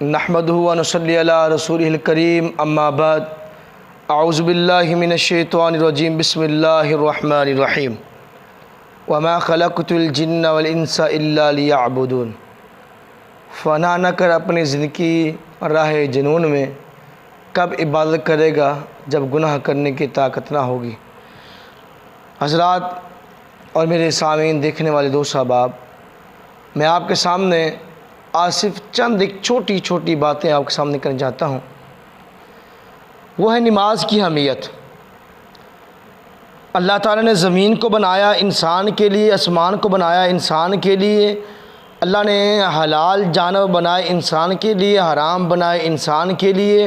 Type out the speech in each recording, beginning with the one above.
نحمدہ و نصلی علی رسولہ الکریم اما بعد اعوذ باللہ من الشیطان الرجیم بسم اللہ الرحمن الرحیم وما خلقت الجن والانس الا لیعبدون۔ فنا نہ کر اپنی زندگی راہ جنون میں، کب عبادت کرے گا جب گناہ کرنے کی طاقت نہ ہوگی۔ حضرات اور میرے سامعین دیکھنے والے دوست احباب، میں آپ کے سامنے آج صرف چند ایک چھوٹی چھوٹی باتیں آپ کے سامنے کرنا چاہتا ہوں۔ وہ ہے نماز کی اہمیت۔ اللہ تعالیٰ نے زمین کو بنایا انسان کے لیے، آسمان کو بنایا انسان کے لیے، اللہ نے حلال جانور بنائے انسان کے لیے، حرام بنائے انسان کے لیے،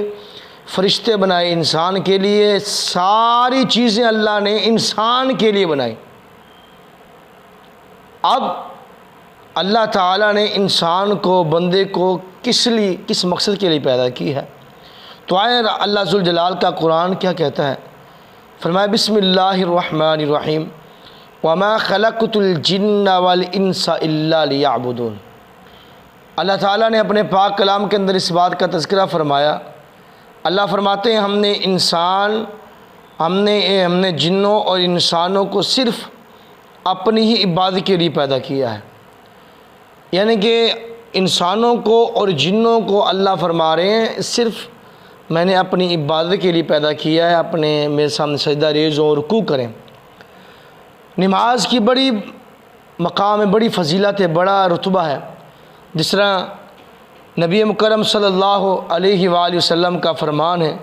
فرشتے بنائے انسان کے لیے، ساری چیزیں اللہ نے انسان کے لیے بنائی۔ اب اللہ تعالیٰ نے انسان کو، بندے کو کس مقصد کے لیے پیدا کی ہے؟ تو آئے اللہ ذوالجلال کا قرآن کیا کہتا ہے؟ فرمایا بسم اللہ الرحمن الرحیم وما خلقت الجن والانس الا لیعبدون۔ اللہ تعالیٰ نے اپنے پاک کلام کے اندر اس بات کا تذکرہ فرمایا۔ اللہ فرماتے ہیں ہم نے جنوں اور انسانوں کو صرف اپنی ہی عبادت کے لیے پیدا کیا ہے۔ یعنی کہ انسانوں کو اور جنوں کو اللہ فرما رہے ہیں صرف میں نے اپنی عبادت کے لیے پیدا کیا ہے، اپنے میرے سامنے سجدہ ریز اور رکوع کریں۔ نماز کی بڑی مقام ہے، بڑی فضیلت ہے، بڑا رتبہ ہے۔ جس طرح نبی مکرم صلی اللہ علیہ وآلہ وسلم کا فرمان ہے،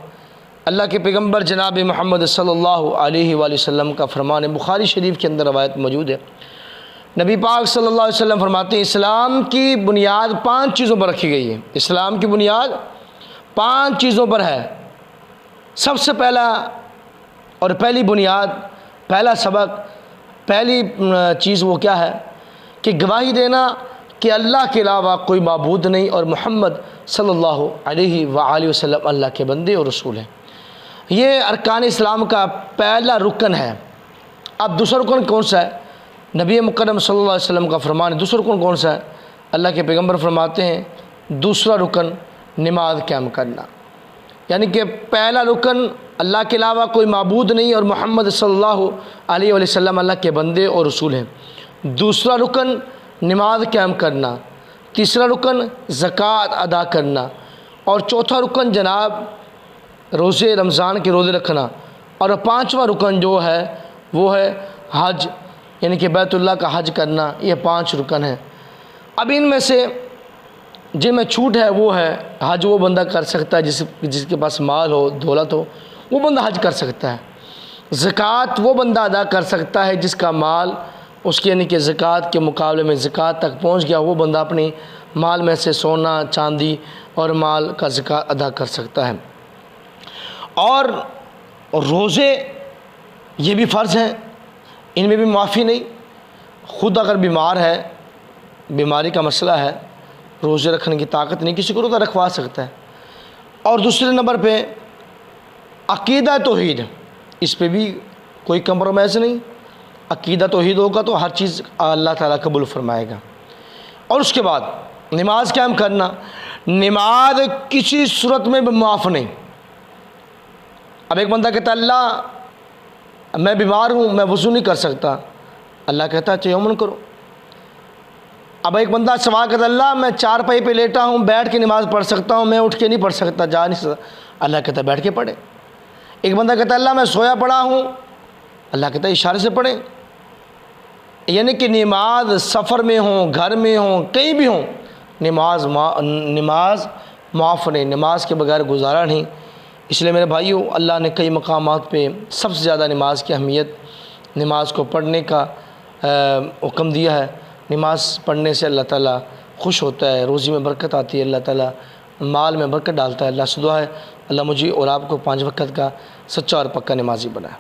اللہ کے پیغمبر جناب محمد صلی اللہ علیہ وآلہ وسلم کا فرمان ہے، بخاری شریف کے اندر روایت موجود ہے۔ نبی پاک صلی اللہ علیہ وسلم فرماتے ہیں اسلام کی بنیاد 5 چیزوں پر رکھی گئی ہے۔ اسلام کی بنیاد 5 چیزوں پر ہے۔ سب سے پہلا اور پہلی بنیاد، پہلا سبق، پہلی چیز وہ کیا ہے کہ گواہی دینا کہ اللہ کے علاوہ کوئی معبود نہیں اور محمد صلی اللہ علیہ وآلہ وسلم اللہ کے بندے اور رسول ہیں۔ یہ ارکان اسلام کا پہلا رکن ہے۔ اب دوسرا رکن کون سا ہے؟ نبی مکرم صلی اللہ علیہ وسلم کا فرمان ہے۔ دوسرا رکن کون سا ہے؟ اللہ کے پیغمبر فرماتے ہیں دوسرا رکن نماز قائم کرنا۔ یعنی کہ پہلا رکن اللہ کے علاوہ کوئی معبود نہیں اور محمد صلی اللہ علیہ وسلم اللہ کے بندے اور رسول ہیں۔ دوسرا رکن نماز قائم کرنا، تیسرا رکن زکوٰۃ ادا کرنا، اور چوتھا رکن جناب روزے رمضان کے روزے رکھنا، اور 5واں رکن جو ہے وہ ہے حج، یعنی کہ بیت اللہ کا حج کرنا۔ یہ 5 رکن ہیں۔ اب ان میں سے جن میں چھوٹ ہے وہ ہے حج وہ بندہ کر سکتا ہے جس کے پاس مال ہو، دولت ہو، وہ بندہ حج کر سکتا ہے۔ زکوٰۃ وہ بندہ ادا کر سکتا ہے جس کا مال اس کے یعنی کہ زکوٰۃ کے مقابلے میں زکوٰۃ تک پہنچ گیا، وہ بندہ اپنی مال میں سے سونا، چاندی اور مال کا زکوٰۃ ادا کر سکتا ہے۔ اور روزے یہ بھی فرض ہیں، ان میں بھی معافی نہیں۔ خود اگر بیمار ہے، بیماری کا مسئلہ ہے، روزے رکھنے کی طاقت نہیں، کسی کو روزہ رکھوا سکتا ہے۔ اور دوسرے نمبر پہ عقیدہ توحید، اس پہ بھی کوئی کمپرومائز نہیں۔ عقیدہ توحید ہوگا تو ہر چیز اللہ تعالیٰ قبول فرمائے گا۔ اور اس کے بعد نماز قائم کرنا، نماز کسی صورت میں بھی معاف نہیں۔ اب ایک بندہ کہتا ہے اللہ میں بیمار ہوں، میں وضو نہیں کر سکتا، اللہ کہتا ہے تیمم کرو۔ اب ایک بندہ سوال کرتا ہے اللہ میں چارپائی پہ لیٹا ہوں، بیٹھ کے نماز پڑھ سکتا ہوں، میں اٹھ کے نہیں پڑھ سکتا، جا نہیں سکتا، اللہ کہتا ہے بیٹھ کے پڑھے۔ ایک بندہ کہتا ہے اللہ میں سویا پڑا ہوں، اللہ کہتا ہے اشارے سے پڑھیں۔ یعنی کہ نماز سفر میں ہوں، گھر میں ہوں، کہیں بھی ہوں، نماز معاف نہیں، نماز کے بغیر گزارا نہیں۔ اس لیے میرے بھائیو، اللہ نے کئی مقامات پہ سب سے زیادہ نماز کی اہمیت، نماز کو پڑھنے کا حکم دیا ہے۔ نماز پڑھنے سے اللہ تعالیٰ خوش ہوتا ہے، روزی میں برکت آتی ہے، اللہ تعالیٰ مال میں برکت ڈالتا ہے۔ اللہ سے دعا ہے اللہ مجھے اور آپ کو 5 وقت کا سچا اور پکا نمازی بنائے۔